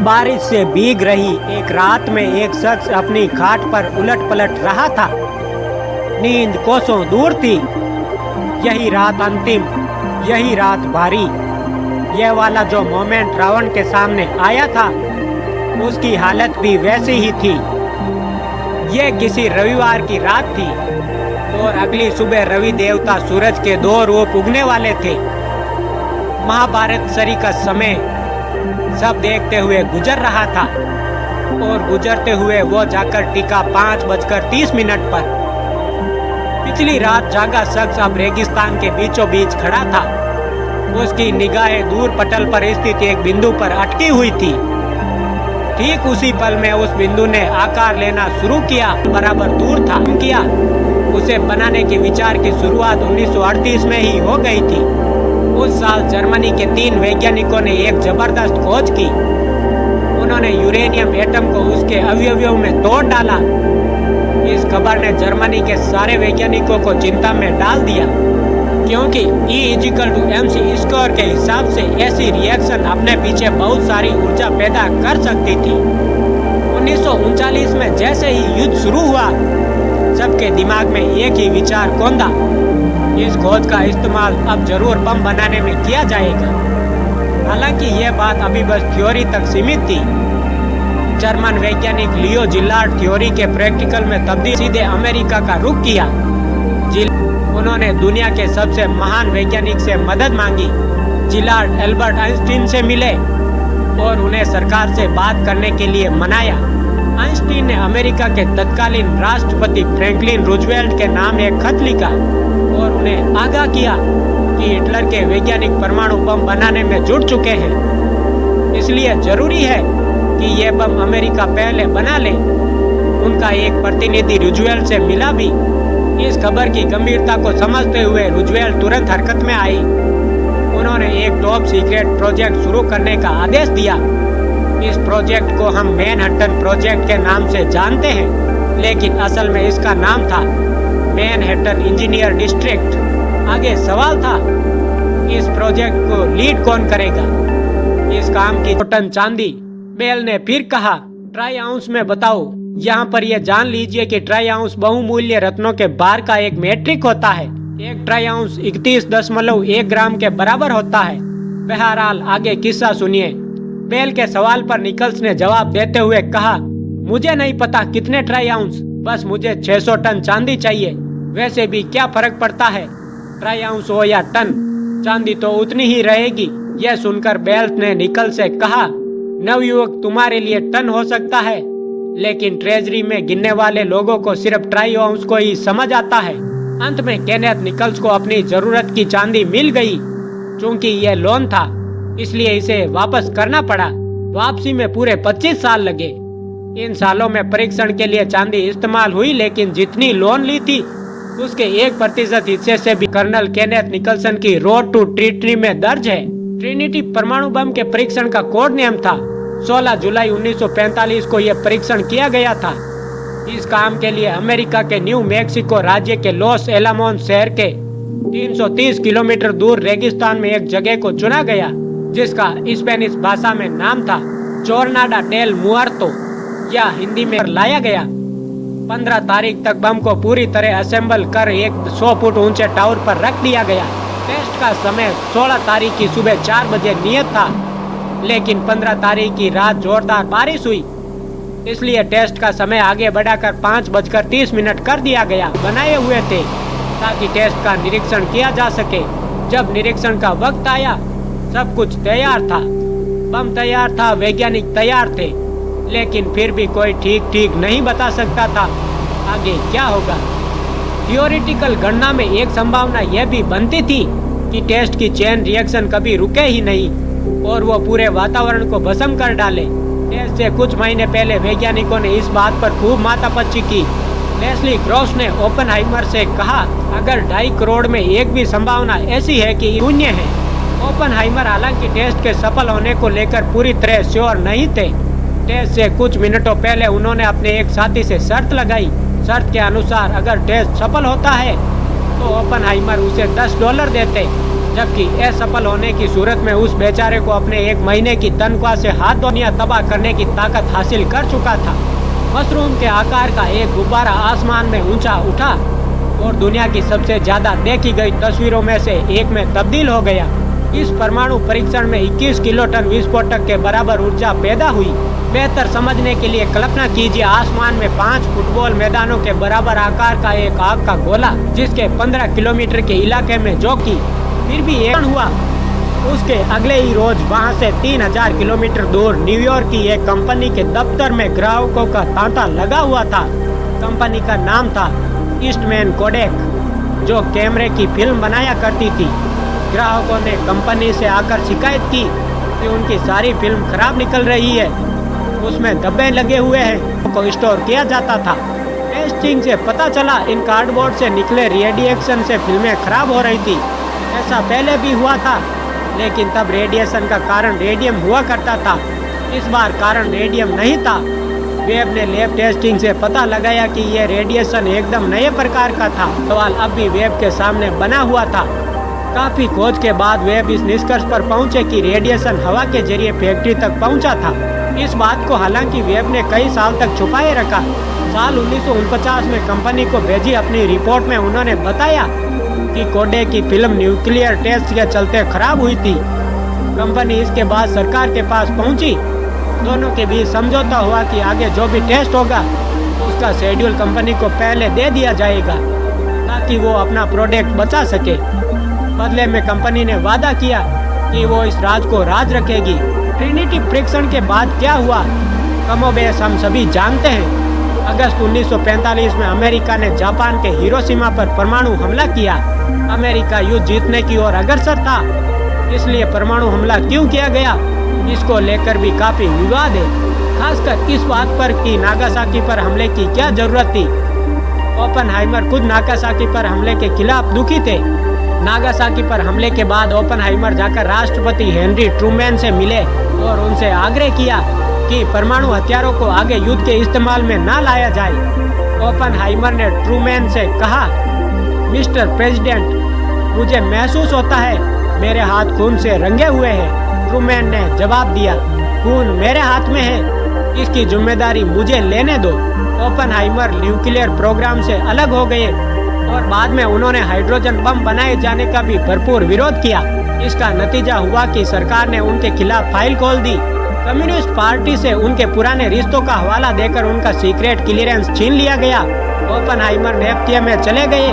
बारिश से भीग रही एक रात में एक शख्स अपनी खाट पर उलट पलट रहा था। नींद कोसों दूर थी। यही रात अंतिम, यही रात भारी। यह वाला जो मोमेंट रावण के सामने आया था, उसकी हालत भी वैसी ही थी। यह किसी रविवार की रात थी और अगली सुबह रवि देवता सूरज के दो रूप उगने वाले थे। महाभारत सरी का समय सब देखते हुए गुजर रहा था और गुजरते हुए वो जाकर टिका 5:30 पर। पिछली रात जागा शख्स अब रेगिस्तान के बीचों बीच खड़ा था। उसकी निगाहें दूर पटल पर स्थित एक बिंदु पर अटकी हुई थी। ठीक उसी पल में उस बिंदु ने आकार लेना शुरू किया। बराबर दूर था किया। उसे बनाने के विचार की शुरुआत 1938 में ही हो गई थी। उस साल जर्मनी के 3 वैज्ञानिकों ने एक जबरदस्त खोज की। उन्होंने यूरेनियम एटम को उसके अवयवों में तोड़ डाला। इस खबर ने जर्मनी के सारे वैज्ञानिकों को चिंता में डाल दिया, क्योंकि E=mc² के हिसाब से ऐसी रिएक्शन अपने पीछे बहुत सारी ऊर्जा पैदा कर सकती थी। 1939 में जैसे ही युद्ध शुरू हुआ, सबके दिमाग में एक ही विचार कौंधा, इस खोज का इस्तेमाल अब जरूर बम बनाने में किया जाएगा। हालांकि यह बात अभी बस थ्योरी तक सीमित थी। जर्मन वैज्ञानिक लियो जिलार्ड थ्योरी के प्रैक्टिकल में तब्दील सीधे अमेरिका का रुख किया। उन्होंने दुनिया के सबसे महान वैज्ञानिक से मदद मांगी। जिलार्ड एल्बर्ट आइंस्टीन से मिले और उन्हें सरकार से बात करने के लिए मनाया। आइंस्टीन ने अमेरिका के तत्कालीन राष्ट्रपति फ्रैंकलिन रूजवेल्ट के नाम एक खत लिखा और उन्हें आगाह किया कि हिटलर के वैज्ञानिक परमाणु बम बनाने में जुट चुके हैं। इसलिए जरूरी है कि यह बम अमेरिका पहले बना ले। उनका एक प्रतिनिधि रूजवेल्ट से मिला भी। इस खबर की गंभीरता को समझते हुए रूजवेल्ट तुरंत हरकत में आई। उन्होंने एक टॉप सीक्रेट प्रोजेक्ट शुरू करने का आदेश दिया। इस प्रोजेक्ट को हम मैनहट्टन प्रोजेक्ट के नाम से जानते हैं, लेकिन असल में इसका नाम था मैनहट्टन इंजीनियर डिस्ट्रिक्ट। आगे सवाल था, इस प्रोजेक्ट को लीड कौन करेगा? इस काम की टन चांदी। बेल ने फिर कहा, ट्राई आउंस में बताओ। यहाँ पर यह जान लीजिए कि ट्राई आउंस बहुमूल्य रत्नों के भार का एक मेट्रिक होता है। एक ट्राई आउंस 31.1 ग्राम के बराबर होता है। बहरहाल आगे किस्सा सुनिए। बेल के सवाल पर निकल्स ने जवाब देते हुए कहा, मुझे नहीं पता कितने ट्राई आउंस, बस मुझे 600 टन चांदी चाहिए। वैसे भी क्या फर्क पड़ता है, ट्राई आउंस हो या टन, चांदी तो उतनी ही रहेगी। यह सुनकर बेल ने निकल से कहा, नवयुवक, तुम्हारे लिए टन हो सकता है, लेकिन ट्रेजरी में गिनने वाले लोगों को सिर्फ ट्राई आउंस को ही समझ आता है। अंत में केनेथ निकल्स को अपनी जरूरत की चांदी मिल गई। चूंकि यह लोन था, इसलिए इसे वापस करना पड़ा। वापसी में पूरे 25 साल लगे। इन सालों में परीक्षण के लिए चांदी इस्तेमाल हुई, लेकिन जितनी लोन ली थी उसके 1% हिस्से से भी कर्नल केनेथ निकल्सन की रोड टू ट्रिनिटी में दर्ज है। ट्रिनिटी परमाणु बम के परीक्षण का कोड नेम था। 16 जुलाई 1945 को यह परीक्षण किया गया था। इस काम के लिए अमेरिका के न्यू मैक्सिको राज्य के लॉस एलामोस शहर के 330 किलोमीटर दूर रेगिस्तान में एक जगह को चुना गया, जिसका स्पेनिश भाषा में नाम था जोर्नाडा डेल मुआर्तो, या हिंदी में लाया गया। 15 तारीख तक बम को पूरी तरह असेंबल कर एक 100 फुट ऊंचे टावर पर रख दिया गया। टेस्ट का समय 16 तारीख की सुबह 4 बजे नियत था, लेकिन 15 तारीख की रात जोरदार बारिश हुई, इसलिए टेस्ट का समय आगे बढ़ाकर 5:30 कर दिया गया। बनाए हुए थे ताकि टेस्ट का निरीक्षण किया जा सके। जब निरीक्षण का वक्त आया, सब कुछ तैयार था। बम तैयार था, वैज्ञानिक तैयार थे, लेकिन फिर भी कोई ठीक नहीं बता सकता था आगे क्या होगा। थियोरिटिकल गणना में एक संभावना यह भी बनती थी कि टेस्ट की चेन रिएक्शन कभी रुके ही नहीं और वो पूरे वातावरण को भस्म कर डाले। टेस्ट से कुछ महीने पहले वैज्ञानिकों ने इस बात पर खूब माथापच्ची की। लेस्ली ग्रॉस ने ओपेनहाइमर से कहा, अगर 2.5 करोड़ में एक भी संभावना ऐसी है कि शून्य है। ओपेनहाइमर हालांकि टेस्ट के सफल होने को लेकर पूरी तरह श्योर नहीं थे। टेस्ट से कुछ मिनटों पहले उन्होंने अपने एक साथी से शर्त लगाई। शर्त के अनुसार अगर टेस्ट सफल होता है तो ओपेनहाइमर उसे $10 देते जबकि असफल होने की सूरत में उस बेचारे को अपने 1 महीने की तनख्वाह से हाथ दुनिया तबाह करने की ताकत हासिल कर चुका था। मशरूम के आकार का एक गुब्बारा आसमान में ऊंचा उठा और दुनिया की सबसे ज्यादा देखी गई तस्वीरों में से एक में तब्दील हो गया। इस परमाणु परीक्षण में 21 किलोटन विस्फोटक के बराबर ऊर्जा पैदा हुई। बेहतर समझने के लिए कल्पना कीजिए, आसमान में 5 फुटबॉल मैदानों के बराबर आकार का एक आग का गोला, जिसके 15 किलोमीटर के इलाके में जो कि फिर भी एक हुआ। उसके अगले ही रोज वहां से 3000 किलोमीटर दूर न्यूयॉर्क की एक कंपनी के दफ्तर में ग्राहकों का तांता लगा हुआ था। कंपनी का नाम था ईस्टमैन कोडेक, जो कैमरे की फिल्म बनाया करती थी। ग्राहकों ने कंपनी से आकर शिकायत की कि उनकी सारी फिल्म खराब निकल रही है, उसमें धब्बे लगे हुए हैं, को स्टोर किया जाता था। टेस्टिंग से पता चला इन कार्डबोर्ड से निकले रेडिएशन से फिल्में खराब हो रही थी। ऐसा पहले भी हुआ था, लेकिन तब रेडिएशन का कारण रेडियम हुआ करता था। इस बार कारण रेडियम नहीं था। वेब ने लैब टेस्टिंग से पता लगाया कि यह रेडिएशन एकदम नए प्रकार का था। सवाल अब भी वेब के सामने बना हुआ था। काफी खोज के बाद वेब इस निष्कर्ष पर पहुंचे कि रेडिएशन हवा के जरिए फैक्ट्री तक पहुंचा था। इस बात को हालांकि वेब ने कई साल तक छुपाए रखा। साल 1949 में कंपनी को भेजी अपनी रिपोर्ट में उन्होंने बताया कि कोडेक की फिल्म न्यूक्लियर टेस्ट के चलते खराब हुई थी। कंपनी इसके बाद सरकार के पास पहुंची। दोनों के बीच समझौता हुआ कि आगे जो भी टेस्ट होगा उसका शेड्यूल कंपनी को पहले दे दिया जाएगा ताकि वो अपना प्रोडक्ट बचा सके। बदले में कंपनी ने वादा किया कि वो इस राज को राज रखेगी। ट्रिनिटी परीक्षण के बाद क्या हुआ, कमोबेश हम सभी जानते हैं। अगस्त 1945 में अमेरिका ने जापान के हिरोशिमा पर परमाणु हमला किया। अमेरिका युद्ध जीतने की ओर अग्रसर था, इसलिए परमाणु हमला क्यों किया गया, इसको लेकर भी काफी विवाद है। खासकर इस बात पर कि नागासाकी पर हमले की क्या जरूरत थी। ओपनहाइमर खुद नागासाकी पर हमले के खिलाफ दुखी थे। नागासाकी पर हमले के बाद ओपनहाइमर जाकर राष्ट्रपति हेनरी ट्रूमैन से मिले और उनसे आग्रह किया कि परमाणु हथियारों को आगे युद्ध के इस्तेमाल में ना लाया जाए। ओपनहाइमर ने ट्रूमैन से कहा, मिस्टर प्रेसिडेंट, मुझे महसूस होता है मेरे हाथ खून से रंगे हुए हैं। ट्रूमैन ने जवाब दिया, खून मेरे हाथ में है, इसकी जिम्मेदारी मुझे लेने दो। ओपनहाइमर न्यूक्लियर प्रोग्राम से अलग हो गए और बाद में उन्होंने हाइड्रोजन बम बनाए जाने का भी भरपूर विरोध किया। इसका नतीजा हुआ कि सरकार ने उनके खिलाफ फाइल खोल दी। कम्युनिस्ट पार्टी से उनके पुराने रिश्तों का हवाला देकर उनका सीक्रेट क्लियरेंस छीन लिया गया। ओपनहाइमर नेपथ्य में चले गए।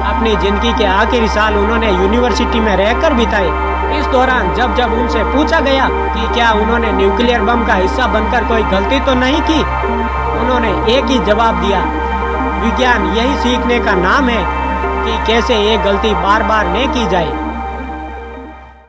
अपनी जिंदगी के आखिरी साल उन्होंने यूनिवर्सिटी में रहकर बिताए। इस दौरान जब जब उनसे पूछा गया कि क्या उन्होंने न्यूक्लियर बम का हिस्सा बनकर कोई गलती तो नहीं की, उन्होंने एक ही जवाब दिया, विज्ञान यही सीखने का नाम है कि कैसे ये गलती बार बार न की जाए।